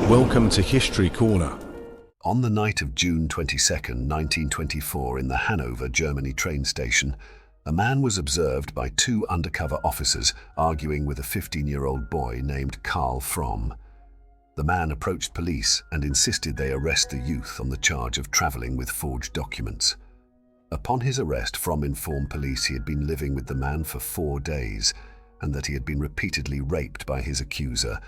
Welcome to History Corner. On the night of June 22nd, 1924, in the Hanover, Germany train station, a man was observed by two undercover officers arguing with a 15-year-old boy named Karl Fromm. The man approached police and insisted they arrest the youth on the charge of traveling with forged documents. Upon his arrest, Fromm informed police he had been living with the man for 4 days and that he had been repeatedly raped by his accuser,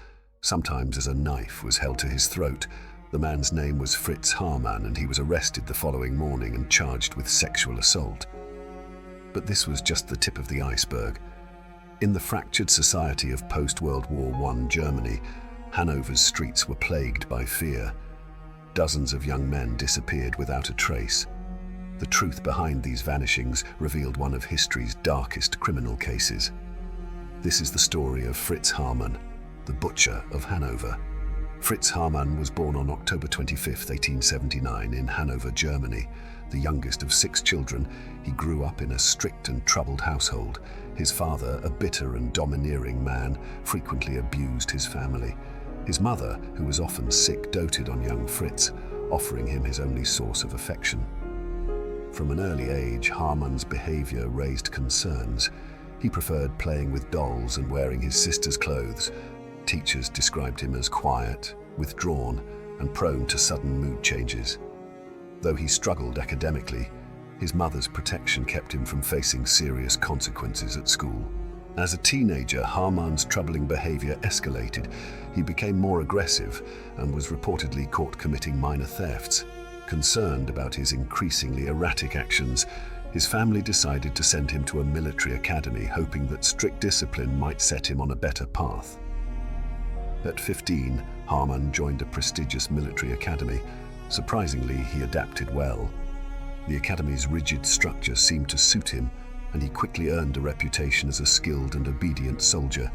sometimes as a knife was held to his throat. The man's name was Fritz Haarmann, and he was arrested the following morning and charged with sexual assault. But this was just the tip of the iceberg. In the fractured society of post-World War I Germany, Hanover's streets were plagued by fear. Dozens of young men disappeared without a trace. The truth behind these vanishings revealed one of history's darkest criminal cases. This is the story of Fritz Haarmann, the Butcher of Hanover. Fritz Haarmann was born on October 25, 1879, in Hanover, Germany. The youngest of 6 children, he grew up in a strict and troubled household. His father, a bitter and domineering man, frequently abused his family. His mother, who was often sick, doted on young Fritz, offering him his only source of affection. From an early age, Haarmann's behavior raised concerns. He preferred playing with dolls and wearing his sister's clothes. Teachers described him as quiet, withdrawn, and prone to sudden mood changes. Though he struggled academically, his mother's protection kept him from facing serious consequences at school. As a teenager, Haarmann's troubling behavior escalated. He became more aggressive and was reportedly caught committing minor thefts. Concerned about his increasingly erratic actions, his family decided to send him to a military academy, hoping that strict discipline might set him on a better path. At 15, Haarmann joined a prestigious military academy. Surprisingly, he adapted well. The academy's rigid structure seemed to suit him, and he quickly earned a reputation as a skilled and obedient soldier.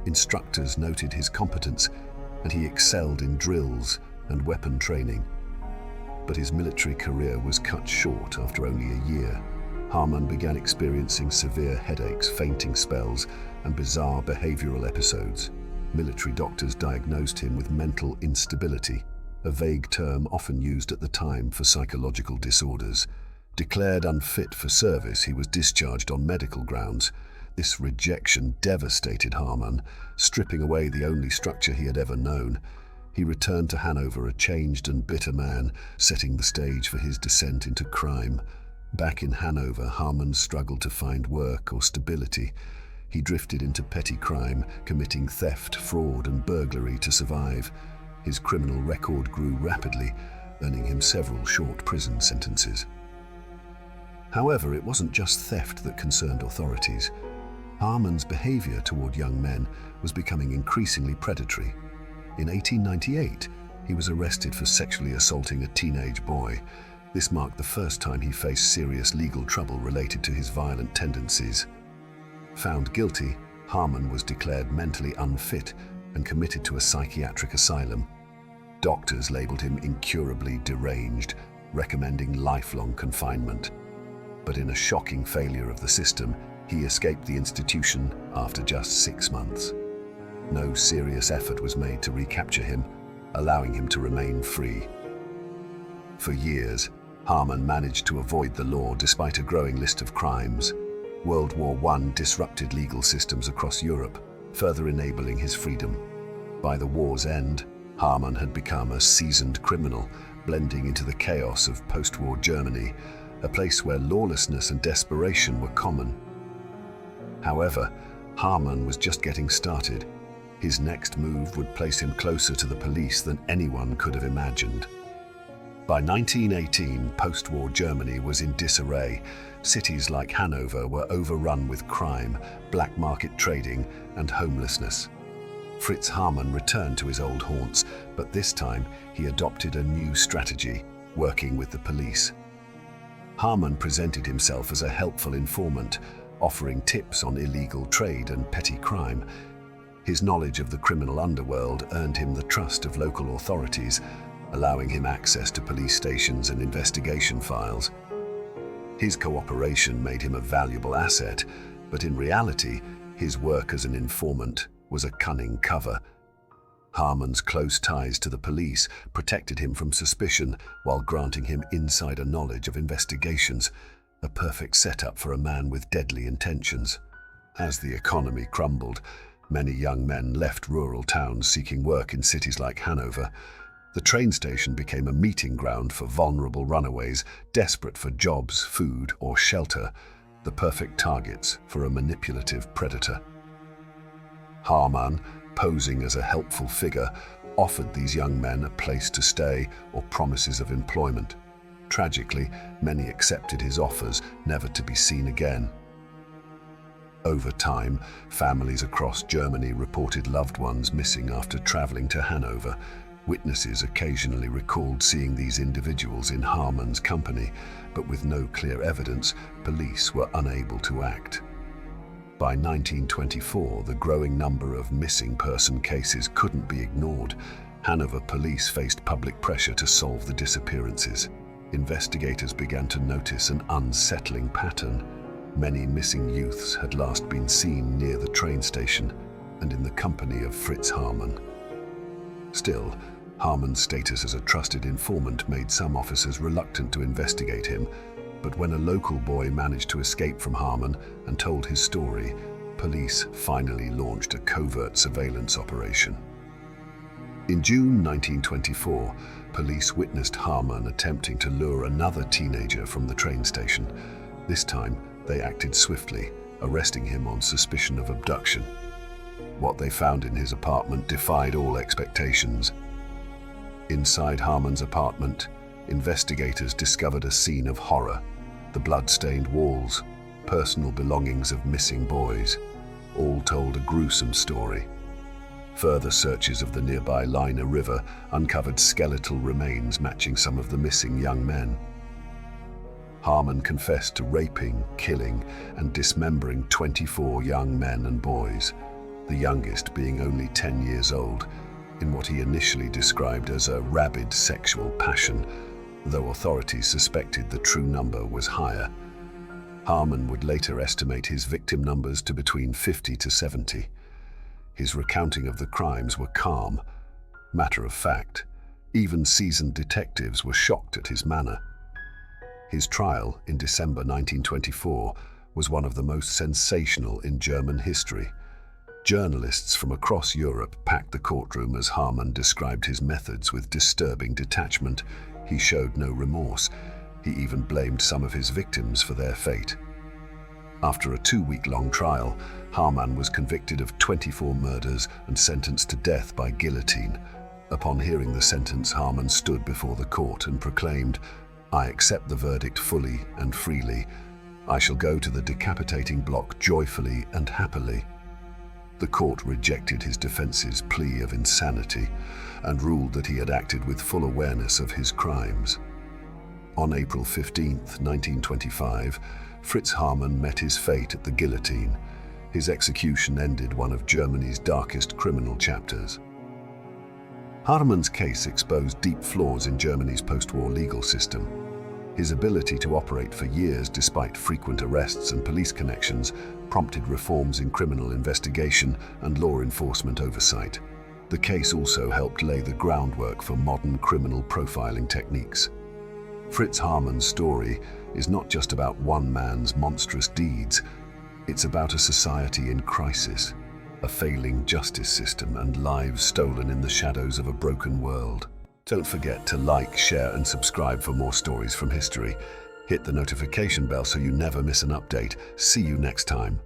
Instructors noted his competence, and he excelled in drills and weapon training. But his military career was cut short after only a year. Haarmann began experiencing severe headaches, fainting spells, and bizarre behavioral episodes. Military doctors diagnosed him with mental instability, a vague term often used at the time for psychological disorders. Declared unfit for service, he was discharged on medical grounds. This rejection devastated Haarmann, stripping away the only structure he had ever known. He returned to Hanover a changed and bitter man, setting the stage for his descent into crime. Back in Hanover, Haarmann struggled to find work or stability. He drifted into petty crime, committing theft, fraud, and burglary to survive. His criminal record grew rapidly, earning him several short prison sentences. However, it wasn't just theft that concerned authorities. Haarmann's behavior toward young men was becoming increasingly predatory. In 1898, he was arrested for sexually assaulting a teenage boy. This marked the first time he faced serious legal trouble related to his violent tendencies. Found guilty, Haarmann was declared mentally unfit and committed to a psychiatric asylum. Doctors labeled him incurably deranged, recommending lifelong confinement. But in a shocking failure of the system, he escaped the institution after just 6 months. No serious effort was made to recapture him, allowing him to remain free. For years, Haarmann managed to avoid the law despite a growing list of crimes. World War I disrupted legal systems across Europe, further enabling his freedom. By the war's end, Haarmann had become a seasoned criminal, blending into the chaos of post-war Germany, a place where lawlessness and desperation were common. However, Haarmann was just getting started. His next move would place him closer to the police than anyone could have imagined. By 1918, post-war Germany was in disarray. Cities like Hanover were overrun with crime, black market trading, and homelessness. Fritz Haarmann returned to his old haunts, but this time he adopted a new strategy, working with the police. Haarmann presented himself as a helpful informant, offering tips on illegal trade and petty crime. His knowledge of the criminal underworld earned him the trust of local authorities, allowing him access to police stations and investigation files. His cooperation made him a valuable asset, but in reality, his work as an informant was a cunning cover. Haarmann's close ties to the police protected him from suspicion while granting him insider knowledge of investigations, a perfect setup for a man with deadly intentions. As the economy crumbled, many young men left rural towns seeking work in cities like Hanover. The train station became a meeting ground for vulnerable runaways desperate for jobs, food, or shelter, the perfect targets for a manipulative predator. Haarmann, posing as a helpful figure, offered these young men a place to stay or promises of employment. Tragically, many accepted his offers, never to be seen again. Over time, families across Germany reported loved ones missing after traveling to Hanover. Witnesses occasionally recalled seeing these individuals in Haarmann's company, but with no clear evidence, police were unable to act. By 1924, the growing number of missing person cases couldn't be ignored. Hanover police faced public pressure to solve the disappearances. Investigators began to notice an unsettling pattern. Many missing youths had last been seen near the train station and in the company of Fritz Haarmann. Still, Haarmann's status as a trusted informant made some officers reluctant to investigate him, but when a local boy managed to escape from Haarmann and told his story, police finally launched a covert surveillance operation. In June 1924, police witnessed Haarmann attempting to lure another teenager from the train station. This time, they acted swiftly, arresting him on suspicion of abduction. What they found in his apartment defied all expectations. Inside Haarmann's apartment, investigators discovered a scene of horror: the blood-stained walls, personal belongings of missing boys, all told a gruesome story. Further searches of the nearby Leine River uncovered skeletal remains matching some of the missing young men. Haarmann confessed to raping, killing, and dismembering 24 young men and boys, the youngest being only 10 years old, in what he initially described as a rabid sexual passion, though authorities suspected the true number was higher. Haarmann would later estimate his victim numbers to between 50 to 70. His recounting of the crimes were calm, matter of fact. Even seasoned detectives were shocked at his manner. His trial in December 1924 was one of the most sensational in German history. Journalists from across Europe packed the courtroom as Haarmann described his methods with disturbing detachment. He showed no remorse. He even blamed some of his victims for their fate. After a 2-week-long trial, Haarmann was convicted of 24 murders and sentenced to death by guillotine. Upon hearing the sentence, Haarmann stood before the court and proclaimed, "I accept the verdict fully and freely. I shall go to the decapitating block joyfully and happily." The court rejected his defense's plea of insanity and ruled that he had acted with full awareness of his crimes. On April 15, 1925, Fritz Haarmann met his fate at the guillotine. His execution ended one of Germany's darkest criminal chapters. Haarmann's case exposed deep flaws in Germany's post-war legal system. His ability to operate for years despite frequent arrests and police connections prompted reforms in criminal investigation and law enforcement oversight. The case also helped lay the groundwork for modern criminal profiling techniques. Fritz Haarmann's story is not just about one man's monstrous deeds, it's about a society in crisis, a failing justice system, and lives stolen in the shadows of a broken world. Don't forget to like, share, and subscribe for more stories from history. Hit the notification bell so you never miss an update. See you next time.